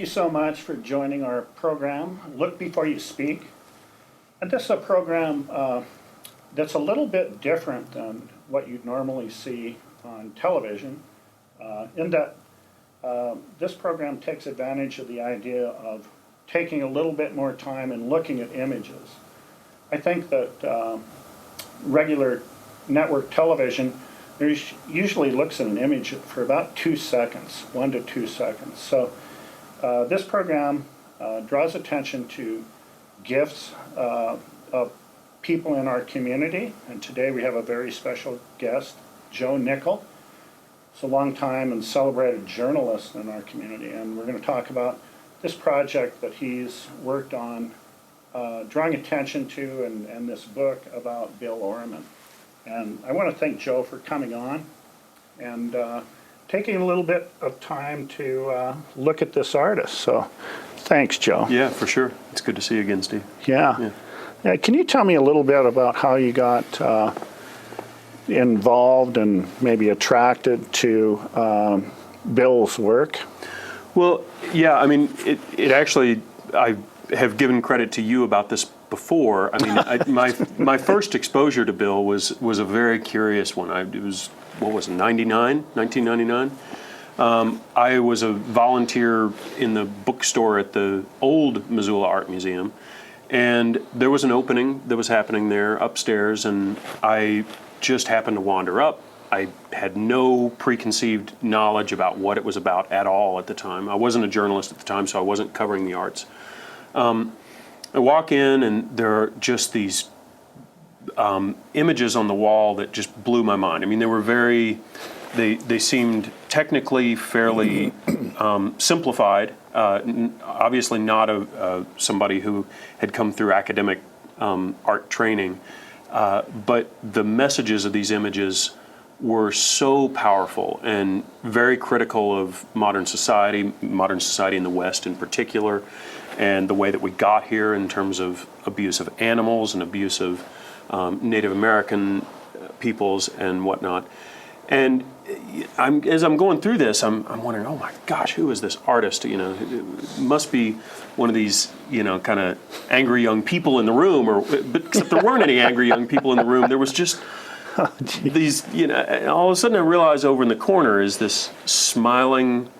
thank you so much for joining our program, Look Before You Speak. And this is a program that's a little bit different than what you'd normally see on television, in that this program takes advantage of the idea of taking a little bit more time and looking at images. I think that regular network television usually looks at an image for about 2 seconds, 1 to 2 seconds. So this program draws attention to gifts of people in our community, and today we have a very special guest, Joe Nickell. He's a long-time and celebrated journalist in our community, and we're going to talk about this project that he's worked on, drawing attention to, and this book about Bill Orman. And I want to thank Joe for coming on and taking a little bit of time to look at this artist. So thanks, Joe. Yeah, for sure. It's good to see you again, Steve. Yeah. Can you tell me a little bit about how you got involved and maybe attracted to Bill's work? Well, yeah, I mean, it actually, I have given credit to you about this before. I mean, my first exposure to Bill was a very curious one. It was, what was it, 1999? I was a volunteer in the bookstore at the old Missoula Art Museum, and there was an opening that was happening there upstairs, and I just happened to wander up. I had no preconceived knowledge about what it was about at all at the time. I wasn't a journalist at the time, so I wasn't covering the arts. I walk in, and there are just these images on the wall that just blew my mind. I mean, they were they seemed technically fairly simplified. Obviously not somebody who had come through academic art training, but the messages of these images were so powerful and very critical of modern society in the West in particular, and the way that we got here in terms of abuse of animals and abuse of Native American peoples and whatnot. And as I'm going through this, I'm wondering, oh my gosh, who is this artist? You know, it must be one of these, you know, kind of angry young people in the room, but except there weren't any angry young people in the room. There was just these, you know, and all of a sudden I realize over in the corner is this smiling,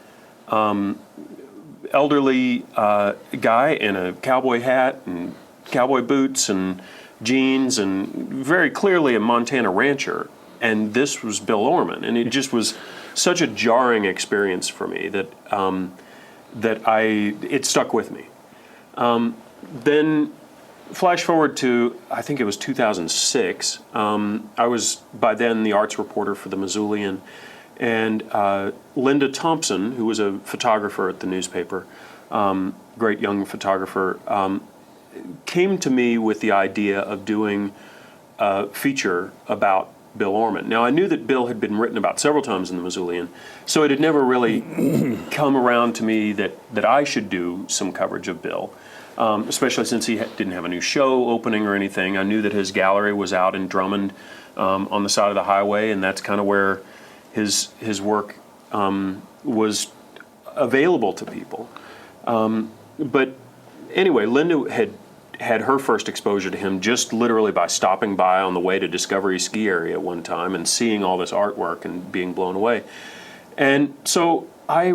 elderly guy in a cowboy hat and cowboy boots and jeans, and very clearly a Montana rancher. And this was Bill Orman, and it just was such a jarring experience for me that it stuck with me. Then flash forward to, I think it was 2006. I was by then the arts reporter for the Missoulian, and Linda Thompson, who was a photographer at the newspaper, great young photographer, came to me with the idea of doing a feature about Bill Orman. Now, I knew that Bill had been written about several times in the Missoulian, so it had never really come around to me that I should do some coverage of Bill, especially since he didn't have a new show opening or anything. I knew that his gallery was out in Drummond on the side of the highway, and that's kind of where his work was available to people. But anyway, Linda had her first exposure to him just literally by stopping by on the way to Discovery Ski Area one time and seeing all this artwork and being blown away. And so I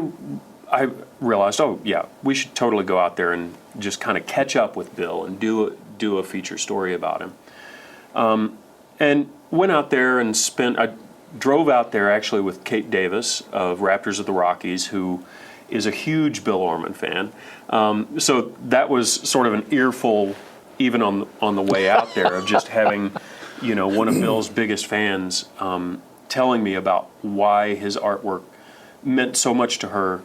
realized, oh yeah, we should totally go out there and just kind of catch up with Bill and do a feature story about him. And went out there and I drove out there actually with Kate Davis of Raptors of the Rockies, who is a huge Bill Orman fan. So that was sort of an earful even on the way out there of just having, you know, one of Bill's biggest fans telling me about why his artwork meant so much to her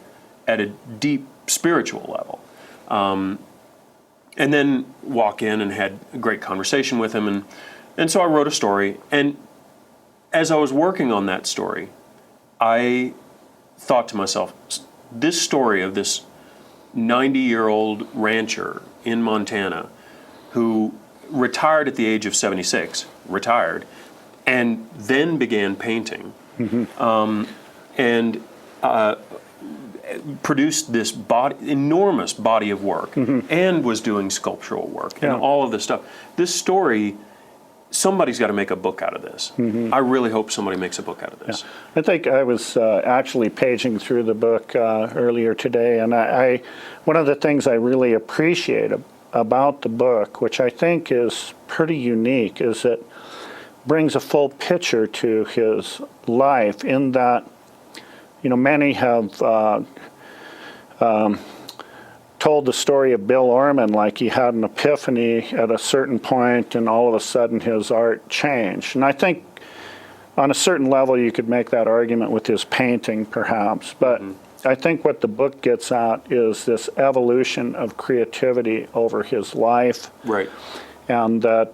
at a deep spiritual level. And then walk in and had a great conversation with him. And so I wrote a story. And as I was working on that story, I thought to myself, this story of this 90-year-old rancher in Montana who retired at the age of 76, and then began painting. produced this enormous body of work, and was doing sculptural work and all of this stuff. This story, somebody's got to make a book out of this. I really hope somebody makes a book out of this. I think I was actually paging through the book earlier today, and I one of the things I really appreciate about the book, which I think is pretty unique, is it brings a full picture to his life, in that, many have told the story of Bill Orman like he had an epiphany at a certain point and all of a sudden his art changed. And I think on a certain level you could make that argument with his painting perhaps, but I think what the book gets at is this evolution of creativity over his life. Right. And that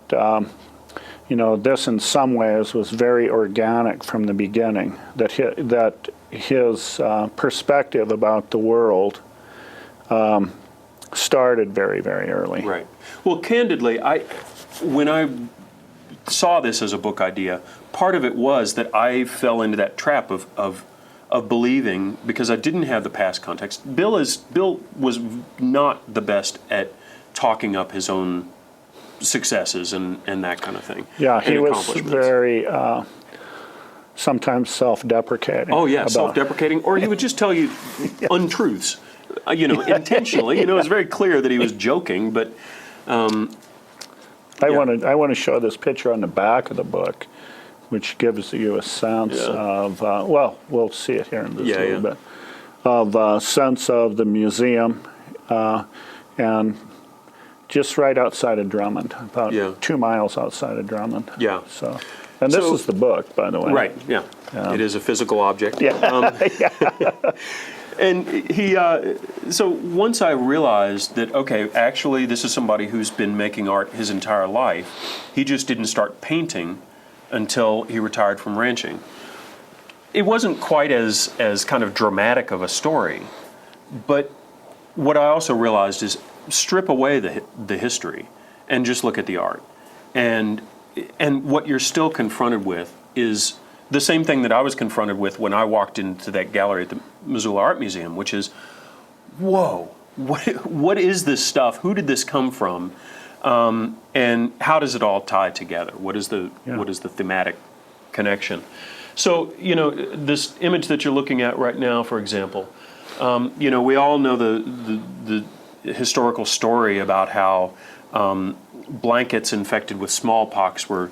this in some ways was very organic from the beginning, that his perspective about the world started very, very early. Right. Well, candidly, when I saw this as a book idea, part of it was that I fell into that trap of believing, because I didn't have the past context. Bill was not the best at talking up his own successes and that kind of thing. Yeah, he was very sometimes self-deprecating. Oh yeah, self-deprecating, or he would just tell you untruths, intentionally. It's very clear that he was joking, but I want to show this picture on the back of the book, which gives you a sense of we'll see it here in just a little bit, of a sense of the museum, and just right outside of Drummond, about 2 miles outside of Drummond. Yeah. So, and this is the book, by the way. Right. Yeah. It is a physical object. Yeah. And he. So once I realized that, okay, actually, this is somebody who's been making art his entire life. He just didn't start painting until he retired from ranching. It wasn't quite as kind of dramatic of a story, but what I also realized is strip away the history and just look at the art, and what you're still confronted with is the same thing that I was confronted with when I walked into that gallery at the Missoula Art Museum, which is, whoa, what is this stuff? Who did this come from? And how does it all tie together? What is the thematic connection? So, this image that you're looking at right now, for example, we all know the historical story about how blankets infected with smallpox were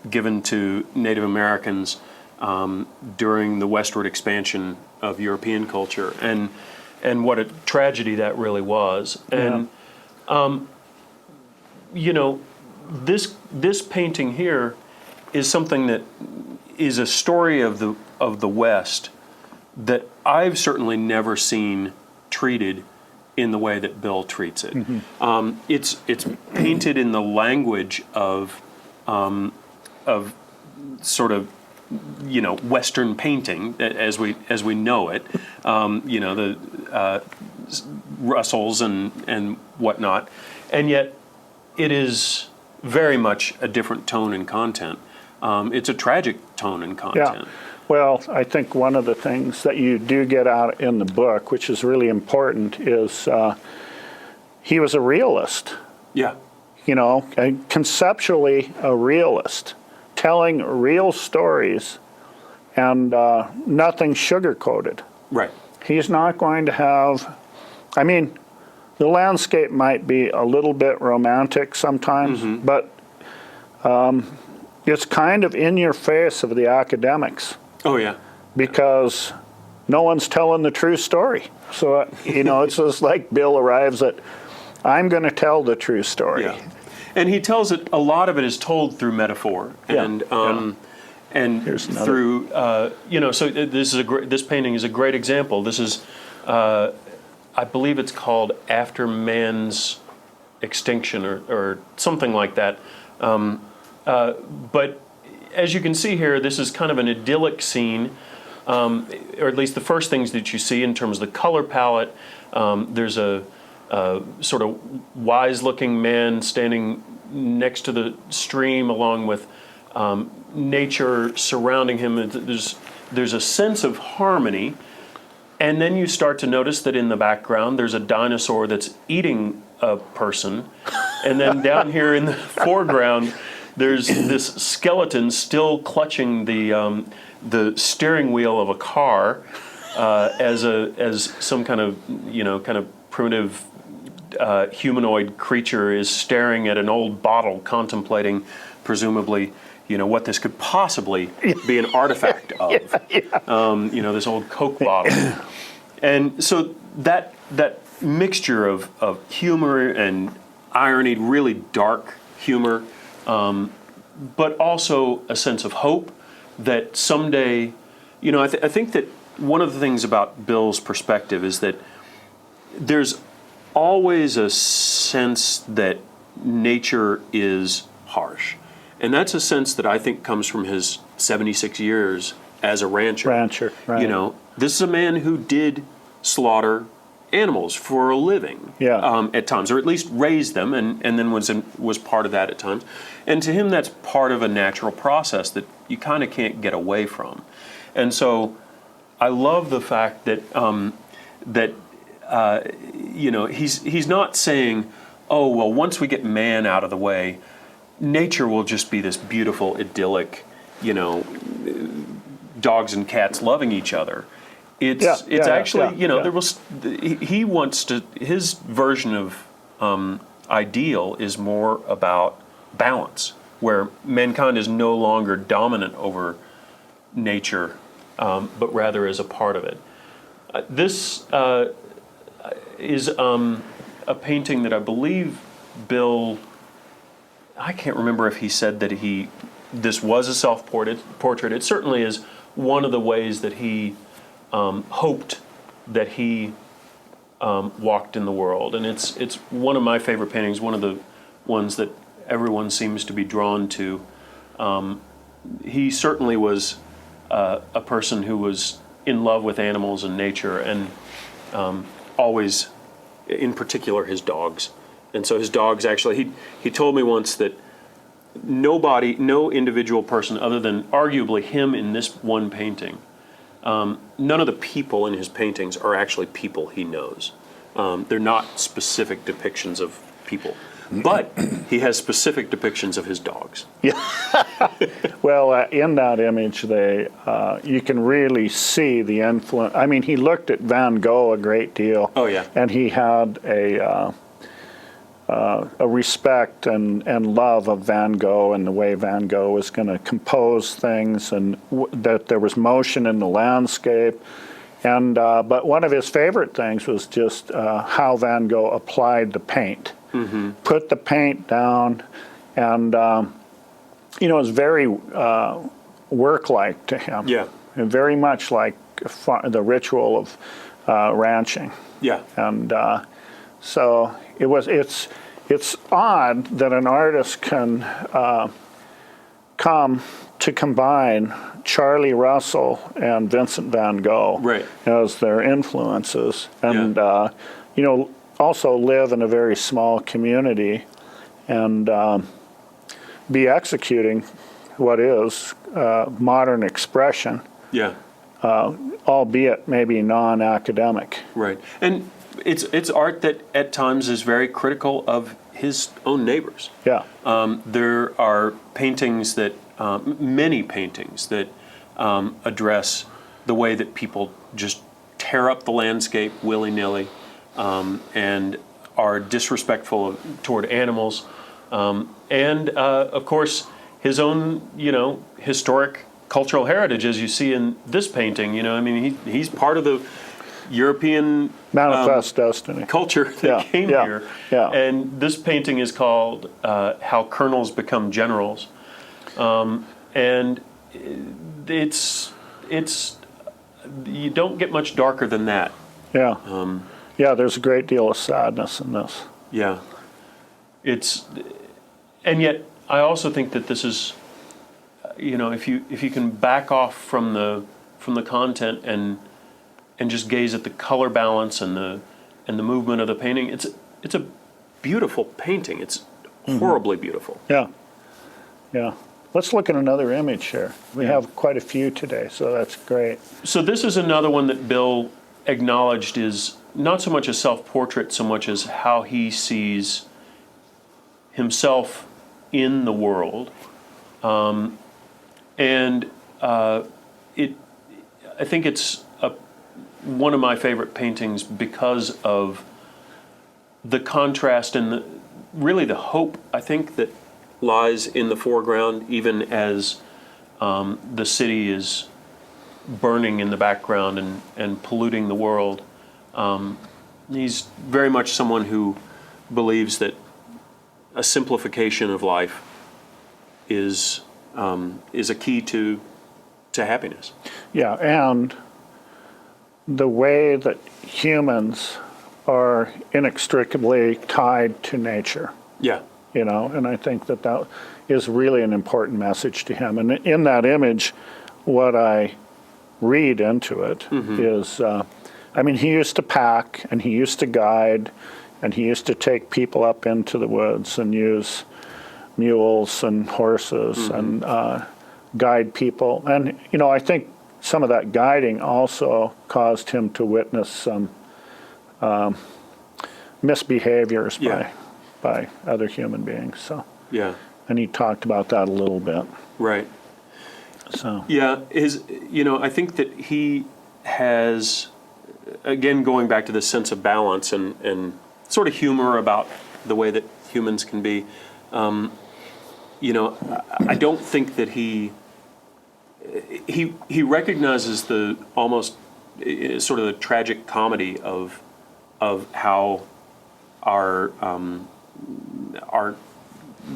given to Native Americans during the westward expansion of European culture, and what a tragedy that really was. And this painting here is something that is a story of the West that I've certainly never seen treated in the way that Bill treats it. It's painted in the language of sort of Western painting as we know it. The Russells and whatnot, and yet it is very much a different tone and content. It's a tragic tone and content. Yeah. Well, I think one of the things that you do get out in the book, which is really important, is he was a realist. Yeah. Conceptually a realist, telling real stories and nothing sugar-coated. Right. He's not going to have, the landscape might be a little bit romantic sometimes, but it's kind of in your face of the academics. Oh, yeah. Because no one's telling the true story. So, it's just like Bill arrives at, I'm going to tell the true story. Yeah. And he tells it, a lot of it is told through metaphor. And through, so this painting is a great example. This is, I believe it's called After Man's Extinction or something like that. But as you can see here, this is kind of an idyllic scene, or at least the first things that you see in terms of the color palette. There's a sort of wise-looking man standing next to the stream, along with nature surrounding him. There's a sense of harmony, And then you start to notice that in the background there's a dinosaur that's eating a person. And then down here in the foreground, there's this skeleton still clutching the steering wheel of a car as some kind of primitive humanoid creature is staring at an old bottle, contemplating, presumably, what this could possibly be an artifact of. This old Coke bottle. And so that mixture of humor and irony, really dark humor, but also a sense of hope that someday, I think that one of the things about Bill's perspective is that there's always a sense that nature is harsh. And that's a sense that I think comes from his 76 years as a rancher. Right. This is a man who did slaughter animals for a living at times, or at least raised them, and then was part of that at times. And to him, that's part of a natural process that you kind of can't get away from. And so I love the fact that he's not saying, oh, well, once we get man out of the way, nature will just be this beautiful, idyllic, dogs and cats loving each other. There was, he wants to, his version of ideal is more about balance, where mankind is no longer dominant over nature, but rather as a part of it. This is a painting that I believe Bill, I can't remember if he said that this was a self-portrait. It certainly is one of the ways that he hoped that he walked in the world. And it's one of my favorite paintings, one of the ones that everyone seems to be drawn to. He certainly was a person who was in love with animals and nature, and always, in particular, his dogs. And so his dogs actually, he told me once that no individual person other than arguably him in this one painting, none of the people in his paintings are actually people he knows. They're not specific depictions of people, but he has specific depictions of his dogs. Well, in that image, you can really see the influence. I mean, he looked at Van Gogh a great deal. Oh, yeah. And he had a respect and love of Van Gogh and the way Van Gogh was going to compose things, and that there was motion in the landscape. And but one of his favorite things was just how Van Gogh applied the paint. Mm-hmm. Put the paint down, and it was very work-like to him. Yeah. And very much like the ritual of ranching. Yeah. And so it's odd that an artist can come to combine Charlie Russell and Vincent van Gogh as their influences, and also live in a very small community and be executing what is modern expression. Yeah. Albeit maybe non-academic. Right. And it's art that at times is very critical of his own neighbors. Yeah. There are paintings that, many paintings that address the way that people just tear up the landscape willy-nilly and are disrespectful toward animals. And of course, his own, historic cultural heritage, as you see in this painting. He's part of the European Manifest Destiny culture that came here. Yeah. And this painting is called How Colonels Become Generals. And it's you don't get much darker than that. Yeah. There's a great deal of sadness in this. Yeah. And yet I also think that this is, if you can back off from the content and just gaze at the color balance and the movement of the painting, it's a beautiful painting. It's horribly beautiful. Yeah. Let's look at another image here. We have quite a few today, so that's great. So this is another one that Bill acknowledged is not so much a self-portrait so much as how he sees himself in the world. And it, I think it's one of my favorite paintings because of the contrast and really the hope, I think, that lies in the foreground, even as the city is burning in the background and polluting the world. He's very much someone who believes that a simplification of life is a key to happiness. Yeah, and the way that humans are inextricably tied to nature, Yeah. and I think that is really an important message to him. And in that image, what I read into it is, he used to pack, and he used to guide, and he used to take people up into the woods and use mules and horses and guide people. And, I think some of that guiding also caused him to witness some misbehaviors by other human beings. So Yeah. and he talked about that a little bit. Right. So Yeah, I think that he has, again, going back to this sense of balance and sort of humor about the way that humans can be. I don't think that he recognizes the almost sort of the tragic comedy of how our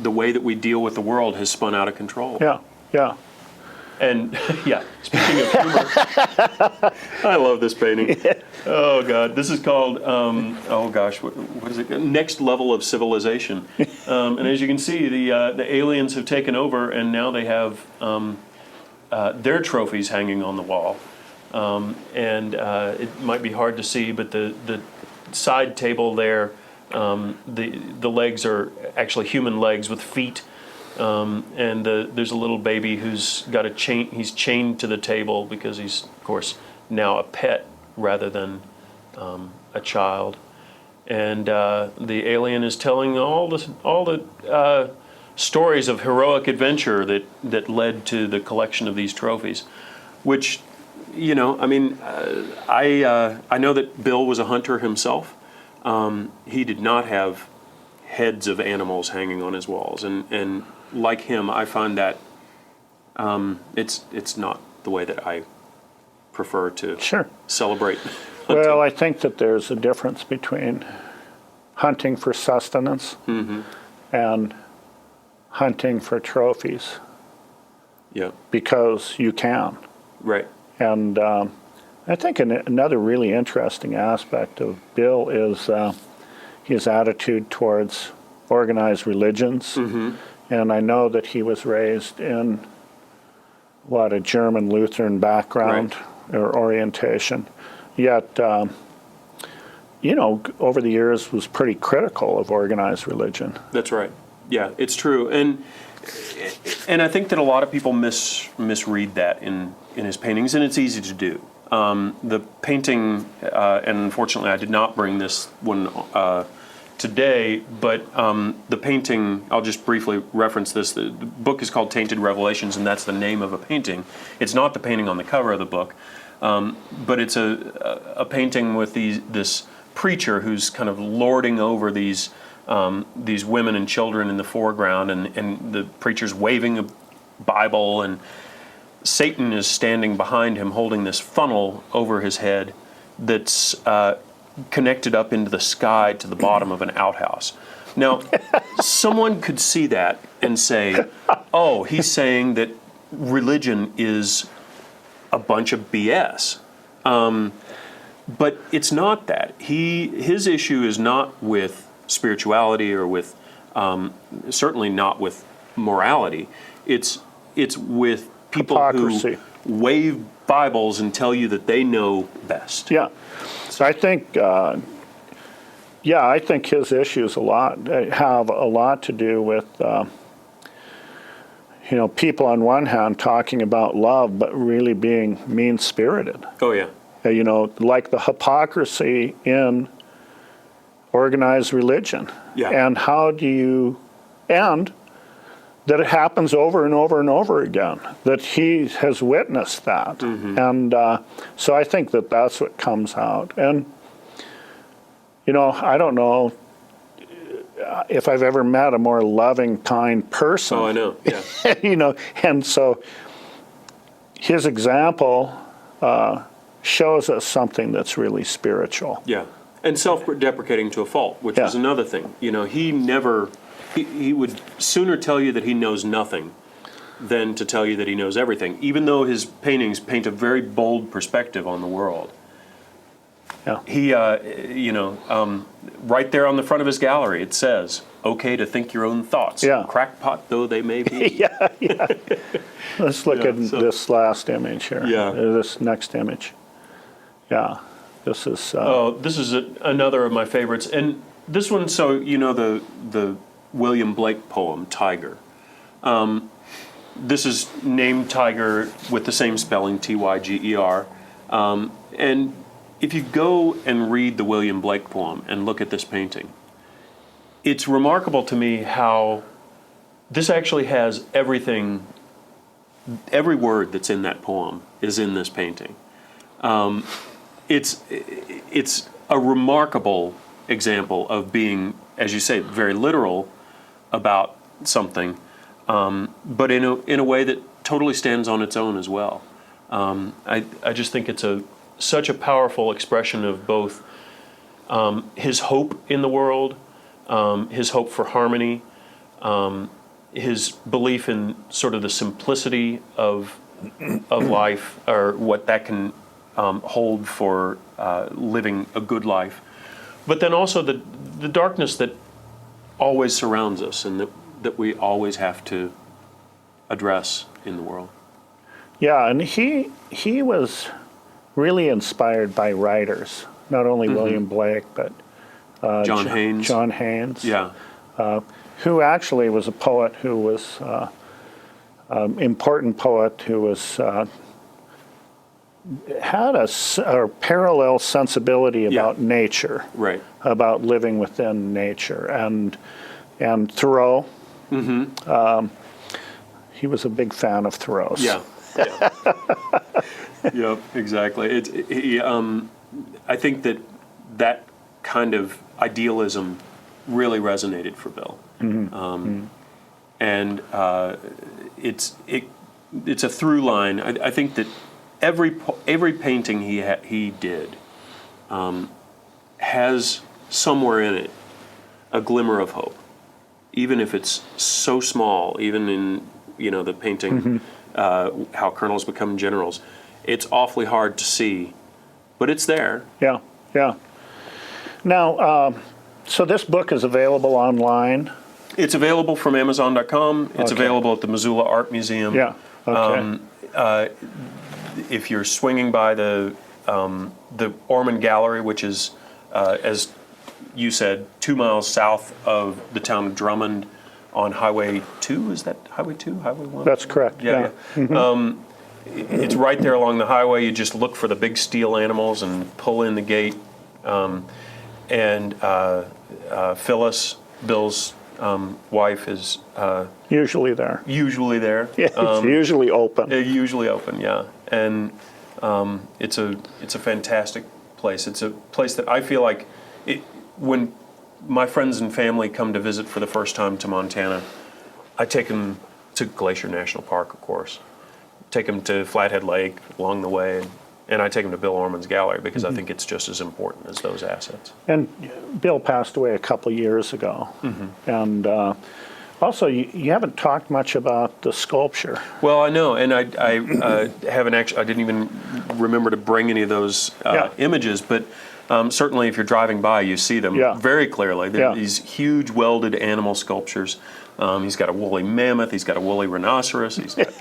the way that we deal with the world has spun out of control. yeah. And yeah, speaking of humor, I love this painting. Oh God, this is called what is it? Next Level of Civilization. And as you can see, the aliens have taken over, and now they have their trophies hanging on the wall. And it might be hard to see, but the side table there, the legs are actually human legs with feet. And there's a little baby who's got a chain. He's chained to the table because he's, of course, now a pet rather than a child. And the alien is telling all the stories of heroic adventure that led to the collection of these trophies. Which, I know that Bill was a hunter himself. He did not have heads of animals hanging on his walls, and like him, I find that it's not the way that I prefer to celebrate hunting. Well, I think that there's a difference between hunting for sustenance and hunting for trophies. Yeah. Because you can. Right. And I think another really interesting aspect of Bill is his attitude towards organized religions. And I know that he was raised in, a German Lutheran background or orientation. Yet, over the years was pretty critical of organized religion. That's right. Yeah, it's true. And I think that a lot of people misread that in his paintings, and it's easy to do. The painting, and unfortunately I did not bring this one today, but the painting, I'll just briefly reference this. The book is called Tainted Revelations, and that's the name of a painting. It's not the painting on the cover of the book, but it's a painting with this preacher who's kind of lording over these women and children in the foreground, and the preacher's waving a Bible, and Satan is standing behind him holding this funnel over his head that's connected up into the sky to the bottom of an outhouse. Now, someone could see that and say, oh, he's saying that religion is a bunch of BS. But it's not that. His issue is not with spirituality or with, certainly not with morality. It's with people Hypocrisy. Who wave Bibles and tell you that they know best. Yeah. So I think, I think his issues have a lot to do with, people on one hand talking about love, but really being mean-spirited. Oh, yeah. like the hypocrisy in organized religion. Yeah. And and that it happens over and over and over again, that he has witnessed that. And so I think that that's what comes out. And, I don't know if I've ever met a more loving, kind person. Oh, I know. Yeah. And so his example shows us something that's really spiritual. Yeah, and self-deprecating to a fault, which is another thing. He would sooner tell you that he knows nothing than to tell you that he knows everything, even though his paintings paint a very bold perspective on the world. Yeah. He, right there on the front of his gallery, it says, "Okay to think your own thoughts, crackpot though they may be." Yeah. Let's look at this last image here. Yeah. This next image. Yeah. This is. This is another of my favorites, and this one. So the William Blake poem "Tiger." This is named Tiger with the same spelling, Tyger, and if you go and read the William Blake poem and look at this painting, it's remarkable to me how this actually has everything. Every word that's in that poem is in this painting. It's a remarkable example of being, as you say, very literal about something, but in a way that totally stands on its own as well. I just think it's such a powerful expression of both his hope in the world, his hope for harmony, his belief in sort of the simplicity of life, or what that can hold for living a good life, but then also the darkness that always surrounds us and that we always have to address in the world. Yeah, and he was really inspired by writers, not only William Blake, but John Haynes. John Haynes. Yeah. Who actually was a poet who was important poet who was had a parallel sensibility about nature, Right. about living within nature, and Thoreau. He was a big fan of Thoreau's. Yeah. Yep, exactly. I think that kind of idealism really resonated for Bill, and it's a through line. I think that every painting he did has somewhere in it a glimmer of hope, even if it's so small. Even in the painting, How Colonels Become Generals, it's awfully hard to see, but it's there. Yeah. Now, so this book is available online. It's available from Amazon.com. It's available at the Missoula Art Museum. Yeah. Okay. If you're swinging by the Orman Gallery, which is, as you said, 2 miles south of the town of Drummond on Highway 2, is that Highway 2, Highway 1? That's correct. Yeah. It's right there along the highway. You just look for the big steel animals and pull in the gate. Phyllis, Bill's wife, is Usually there. usually there. Yeah, it's usually open. Usually open, yeah. And it's a fantastic place. It's a place that I feel like when my friends and family come to visit for the first time to Montana, I take them to Glacier National Park, of course. Take them to Flathead Lake along the way, and I take them to Bill Orman's gallery because I think it's just as important as those assets. And Bill passed away a couple years ago. And also, you haven't talked much about the sculpture. Well, I know, and I haven't actually. I didn't even remember to bring any of those images, but certainly, if you're driving by, you see them very clearly. They're these huge welded animal sculptures. He's got a woolly mammoth. He's got a woolly rhinoceros. He's got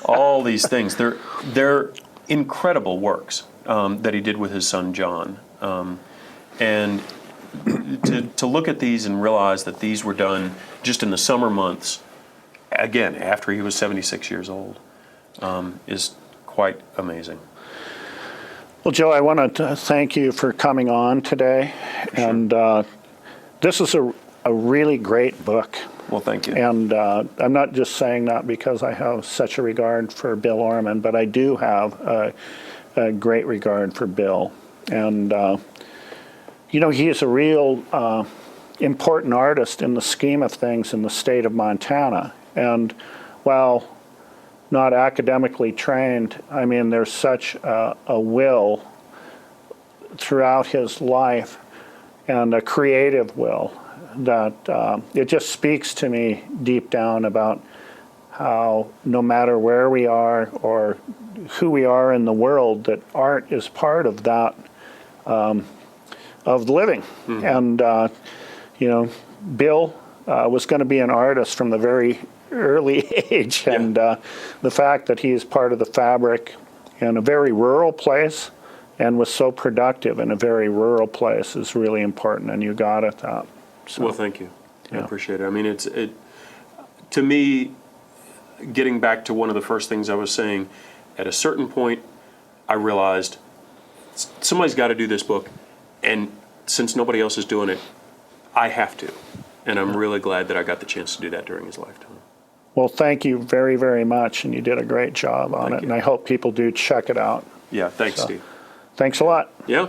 all these things. They're incredible works that he did with his son John, and to look at these and realize that these were done just in the summer months, again after he was 76 years old, is quite amazing. Well, Joe, I want to thank you for coming on today. Sure. And this is a really great book. Well, thank you. And I'm not just saying that because I have such a regard for Bill Orman, but I do have a great regard for Bill. And, he is a real important artist in the scheme of things in the state of Montana. And while not academically trained, I mean, there's such a will throughout his life and a creative will that it just speaks to me deep down about how no matter where we are or who we are in the world, that art is part of that, of living. And, Bill was going to be an artist from the very early age. Yeah. And the fact that he is part of the fabric in a very rural place and was so productive in a very rural place is really important, and you got at that. So, Well, thank you. I Yeah. appreciate it. I mean, to me, getting back to one of the first things I was saying, at a certain point, I realized somebody's got to do this book, and since nobody else is doing it, I have to. And I'm really glad that I got the chance to do that during his lifetime. well, thank you very, very much, and you did a great job on Thank it, you. and I hope people do check it out. Yeah, thanks, So- Steve. Thanks a lot. Yeah.